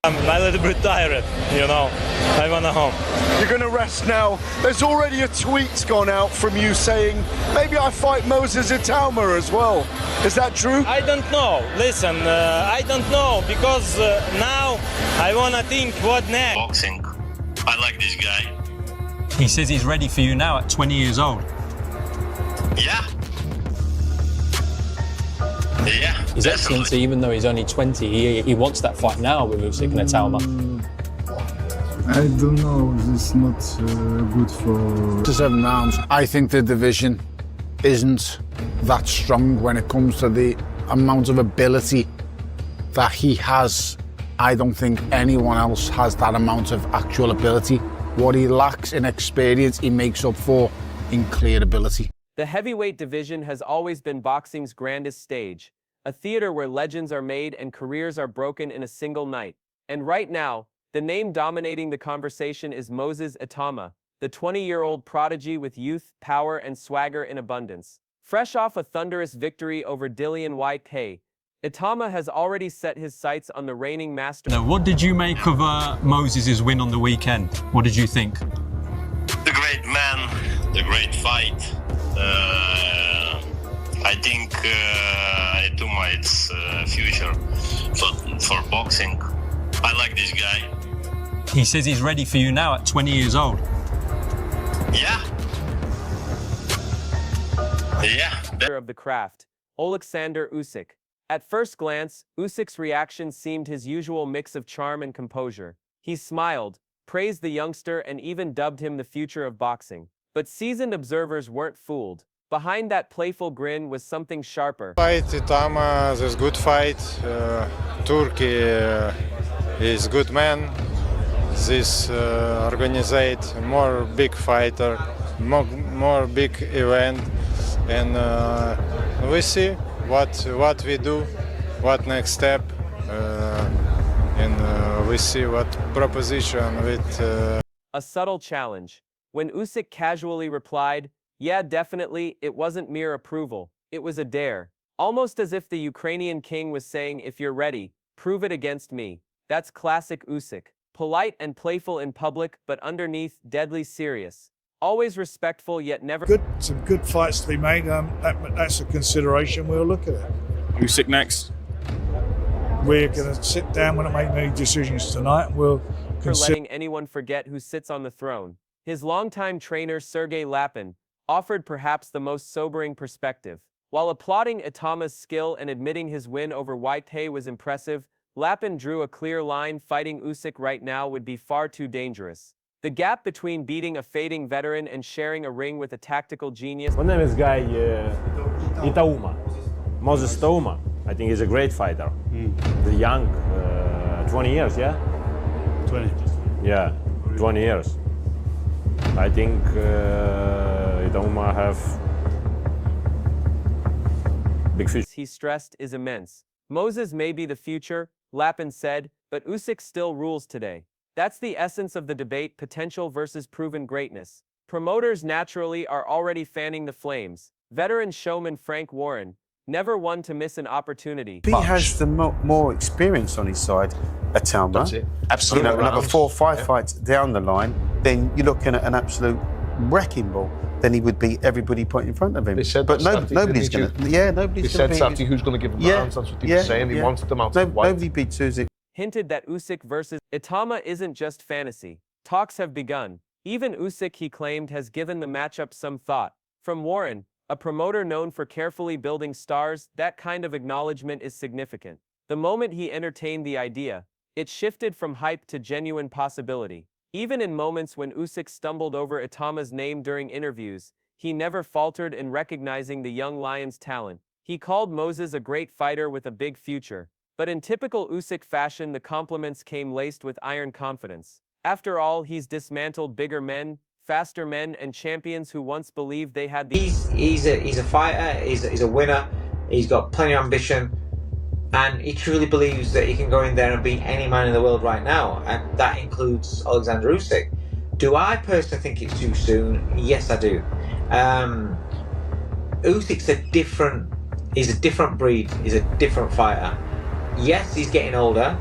I'm a little bit tired, you know. I wanna home. You're going to rest now. There's already a tweet gone out from you saying, maybe I fight Moses Itauma as well. Is that true? I don't know. Listen, I don't know because now I wanna think what next. Boxing. I like this guy. He says he's ready for you now at 20 years old. Yeah. Yeah. His Excellency, even though he's only 20, he wants that fight now with Usyk and Itauma. I don't know, this is not good for... 7 rounds. I think the division isn't that strong when it comes to the amount of ability that he has. I don't think anyone else has that amount of actual ability. What he lacks in experience, he makes up for in clear ability. The heavyweight division has always been boxing's grandest stage, a theater where legends are made and careers are broken in a single night. And right now, the name dominating the conversation is Moses Itauma, the 20-year-old prodigy with youth, power, and swagger in abundance. Fresh off a thunderous victory over Dillian White, Itauma has already set his sights on the reigning master. Now, what did you make of Moses' win on the weekend? What did you think? The great man, the great fight. I think Itauma it's future for boxing. I like this guy. He says he's ready for you now at 20 years old. Yeah. Yeah. Of the craft, Oleksandr Usyk. At first glance, Usyk's reaction seemed his usual mix of charm and composure. He smiled, praised the youngster, and even dubbed him the future of boxing. But seasoned observers weren't fooled. Behind that playful grin was something sharper. Fight Itauma, this good fight. Turkey is good man. This organizate more big fighter, more big event, and we see what we do, what next step, and we see what proposition with. A subtle challenge. When Usyk casually replied, "Yeah, definitely," it wasn't mere approval. It was a dare. Almost as if the Ukrainian king was saying, if you're ready, prove it against me. That's classic Usyk. Polite and playful in public, but underneath, deadly serious. Always respectful, yet never... Some good fights to be made. That's a consideration. We'll look at it. Usyk next. We're going to sit down. We're not making any decisions tonight. We'll consider... letting anyone forget who sits on the throne. His longtime trainer, Sergey Lapin, offered perhaps the most sobering perspective. While applauding Itauma's skill and admitting his win over White was impressive, Lapin drew a clear line: fighting Usyk right now would be far too dangerous. The gap between beating a fading veteran and sharing a ring with a tactical genius. My name is Itauma. Moses Itauma. I think he's a great fighter. The young, 20 years, yeah? 20. Yeah, 20 years. I think Itauma have big future. He stressed is immense. Moses may be the future, Lapin said, but Usyk still rules today. That's the essence of the debate: potential versus proven greatness. Promoters naturally are already fanning the flames. Veteran showman Frank Warren, never one to miss an opportunity. He has the more experience on his side, Itauma. That's it. Absolutely. You know, another 4 or 5 fights down the line, then you're looking at an absolute wrecking ball. Then he would beat everybody put in front of him. They said but that nobody's going to. Yeah, nobody's going to beat. He said Saturday who's going to give him rounds. That's what he was saying. He wanted them out. Nobody beats Usyk. Hinted that Usyk versus Itauma isn't just fantasy. Talks have begun. Even Usyk, he claimed, has given the matchup some thought. From Warren, a promoter known for carefully building stars, that kind of acknowledgement is significant. The moment he entertained the idea, it shifted from hype to genuine possibility. Even in moments when Usyk stumbled over Itauma's name during interviews, he never faltered in recognizing the young lion's talent. He called Moses a great fighter with a big future. But in typical Usyk fashion, the compliments came laced with iron confidence. After all, he's dismantled bigger men, faster men, and champions who once believed they had the... He's a fighter, he's a winner, he's got plenty of ambition, and he truly believes that he can go in there and beat any man in the world right now, and that includes Oleksandr Usyk. Do I personally think it's too soon? Yes, I do. Usyk's he's a different breed, he's a different fighter. Yes, he's getting older.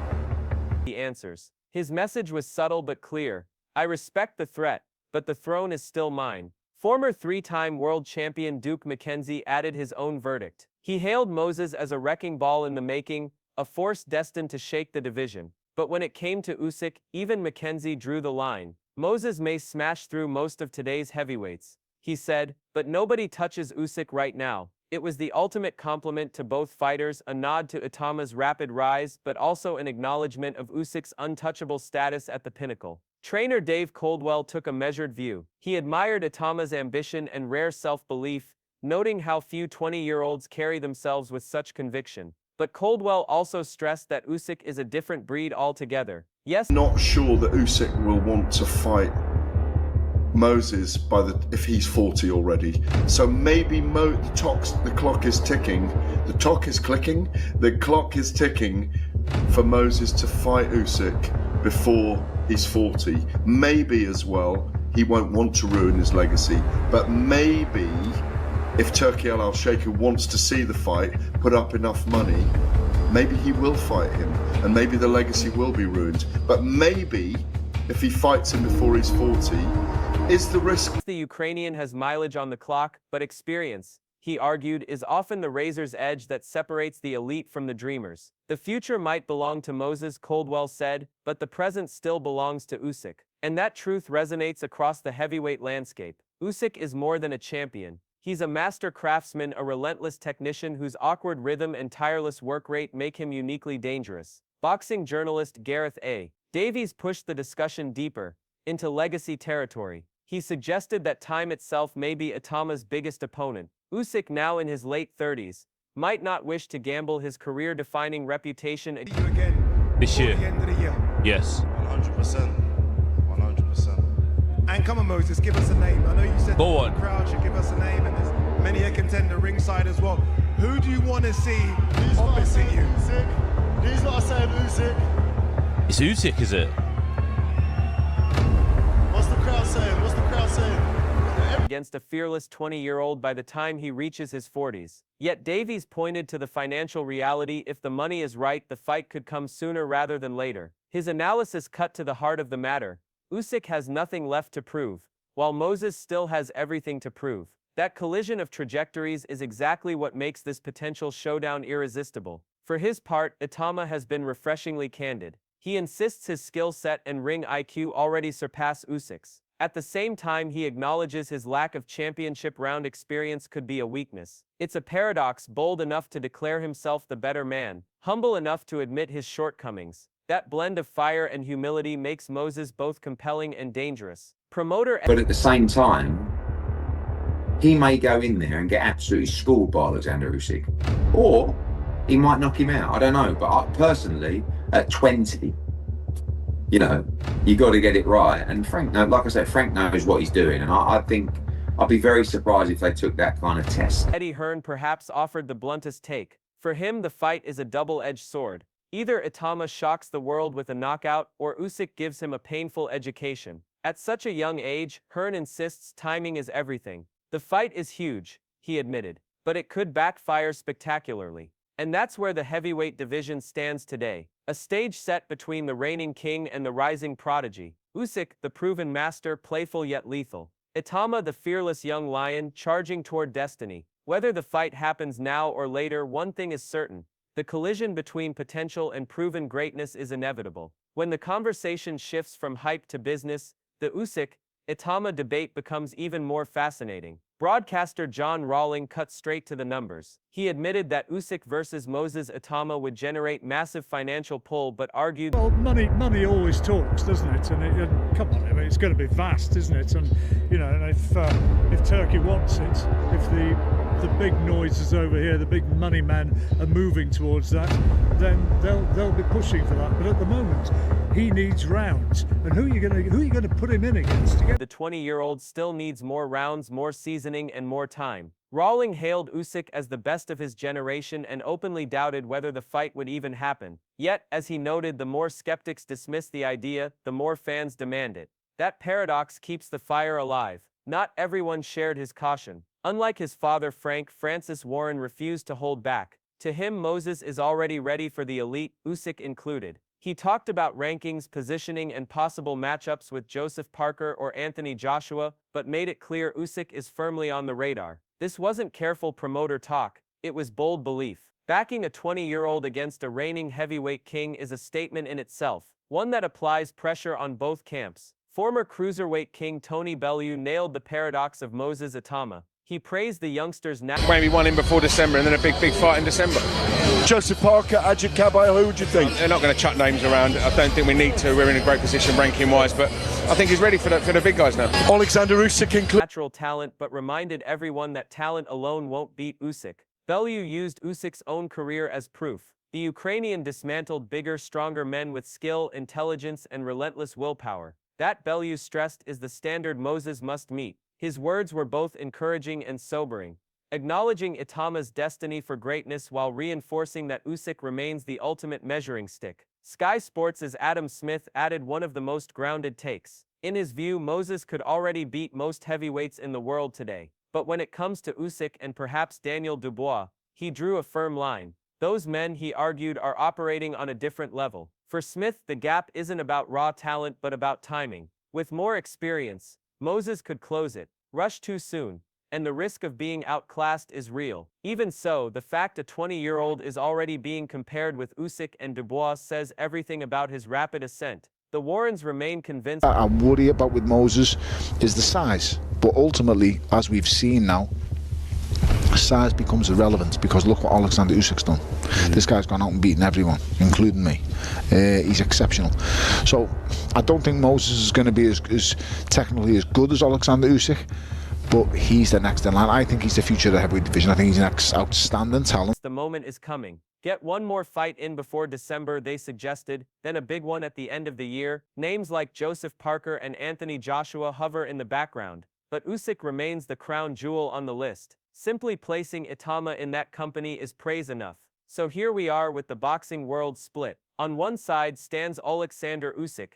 the answers. His message was subtle but clear. I respect the threat, but the throne is still mine. Former three-time world champion Duke McKenzie added his own verdict. He hailed Moses as a wrecking ball in the making, a force destined to shake the division. But when it came to Usyk, even McKenzie drew the line. Moses may smash through most of today's heavyweights, he said, but nobody touches Usyk right now. It was the ultimate compliment to both fighters, a nod to Itauma's rapid rise, but also an acknowledgement of Usyk's untouchable status at the pinnacle. Trainer Dave Coldwell took a measured view. He admired Itauma's ambition and rare self-belief, noting how few 20-year-olds carry themselves with such conviction. But Coldwell also stressed that Usyk is a different breed altogether. Yes, not sure that Usyk will want to fight Moses if he's 40 already. So maybe the clock is ticking. The clock is clicking. The clock is ticking for Moses to fight Usyk before he's 40. Maybe as well he won't want to ruin his legacy, but maybe if Turki Al Sheikh wants to see the fight, put up enough money, maybe he will fight him and maybe the legacy will be ruined. But maybe if he fights him before he's 40, is the risk. The Ukrainian has mileage on the clock, but experience, he argued, is often the razor's edge that separates the elite from the dreamers. The future might belong to Moses, Coldwell said, but the present still belongs to Usyk. And that truth resonates across the heavyweight landscape. Usyk is more than a champion. He's a master craftsman, a relentless technician whose awkward rhythm and tireless work rate make him uniquely dangerous. Boxing journalist Gareth A. Davies pushed the discussion deeper, into legacy territory. He suggested that time itself may be Itauma's biggest opponent. Usyk, now in his late 30s, might not wish to gamble his career-defining reputation again this year. The end of the year. Yes. 100%. 100%. And come on, Moses, give us a name. I know you said the crowd should give us a name, and there's many a contender ringside as well. Who do you want to see opposite you? He's not saying Usyk. It's Usyk, is it? What's the crowd saying? What's the crowd saying? Against a fearless 20-year-old by the time he reaches his 40s. Yet Davies pointed to the financial reality. If the money is right, the fight could come sooner rather than later. His analysis cut to the heart of the matter. Usyk has nothing left to prove, while Moses still has everything to prove. That collision of trajectories is exactly what makes this potential showdown irresistible. For his part, Itauma has been refreshingly candid. He insists his skill set and ring IQ already surpass Usyk's. At the same time, he acknowledges his lack of championship round experience could be a weakness. It's a paradox: bold enough to declare himself the better man, humble enough to admit his shortcomings. That blend of fire and humility makes Moses both compelling and dangerous. But at the same time, he may go in there and get absolutely schooled by Oleksandr Usyk. Or he might knock him out. I don't know. But personally, at 20, you know, you got to get it right. And Frank, like I said, Frank knows what he's doing. And I think I'd be very surprised if they took that kind of test. Eddie Hearn perhaps offered the bluntest take. For him, the fight is a double-edged sword. Either Itauma shocks the world with a knockout, or Usyk gives him a painful education. At such a young age, Hearn insists timing is everything. The fight is huge, he admitted, but it could backfire spectacularly. And that's where the heavyweight division stands today. A stage set between the reigning king and the rising prodigy. Usyk, the proven master, playful yet lethal. Itauma, the fearless young lion, charging toward destiny. Whether the fight happens now or later, one thing is certain. The collision between potential and proven greatness is inevitable. When the conversation shifts from hype to business, the Usyk-Itauma debate becomes even more fascinating. Broadcaster John Rawling cut straight to the numbers. He admitted that Usyk versus Moses Itauma would generate massive financial pull, but argued, well, money always talks, doesn't it? And come on, I mean, it's going to be vast, isn't it? And you know, and if Turkey wants it, if the big noises over here, the big money men are moving towards that, then they'll be pushing for that. But at the moment, he needs rounds. And who are you going to put him in against? The 20-year-old still needs more rounds, more seasoning, and more time. Rawling hailed Usyk as the best of his generation and openly doubted whether the fight would even happen. Yet, as he noted, the more skeptics dismiss the idea, the more fans demand it. That paradox keeps the fire alive. Not everyone shared his caution. Unlike his father Francis Warren refused to hold back. To him, Moses is already ready for the elite, Usyk included. He talked about rankings, positioning, and possible matchups with Joseph Parker or Anthony Joshua, but made it clear Usyk is firmly on the radar. This wasn't careful promoter talk, it was bold belief. Backing a 20-year-old against a reigning heavyweight king is a statement in itself, one that applies pressure on both camps. Former cruiserweight king Tony Bellew nailed the paradox of Moses Itauma. He praised the youngster's Maybe one in before December and then a big fight in December. Joseph Parker, Ajit Kabai, who would you think? They're not going to chuck names around. I don't think we need to. We're in a great position ranking-wise, but I think he's ready for the big guys now. Oleksandr Usyk natural talent, but reminded everyone that talent alone won't beat Usyk. Bellew used Usyk's own career as proof. The Ukrainian dismantled bigger, stronger men with skill, intelligence, and relentless willpower. That, Bellew stressed, is the standard Moses must meet. His words were both encouraging and sobering, acknowledging Itauma's destiny for greatness while reinforcing that Usyk remains the ultimate measuring stick. Sky Sports' Adam Smith added one of the most grounded takes. In his view, Moses could already beat most heavyweights in the world today. But when it comes to Usyk and perhaps Daniel Dubois, he drew a firm line. Those men, he argued, are operating on a different level. For Smith, the gap isn't about raw talent but about timing. With more experience, Moses could close it, rush too soon, and the risk of being outclassed is real. Even so, the fact a 20-year-old is already being compared with Usyk and Dubois says everything about his rapid ascent. The Warrens remain convinced. I worry about with Moses is the size, but ultimately, as we've seen now, size becomes irrelevant because look what Oleksandr Usyk's done. This guy's gone out and beaten everyone, including me. He's exceptional. So I don't think Moses is going to be as technically as good as Oleksandr Usyk, but he's the next in line. I think he's the future of the heavyweight division. I think he's an outstanding talent. The moment is coming. Get one more fight in before December, they suggested, then a big one at the end of the year. Names like Joseph Parker and Anthony Joshua hover in the background, but Usyk remains the crown jewel on the list. Simply placing Itauma in that company is praise enough. So here we are with the boxing world split. On one side stands Oleksandr Usyk,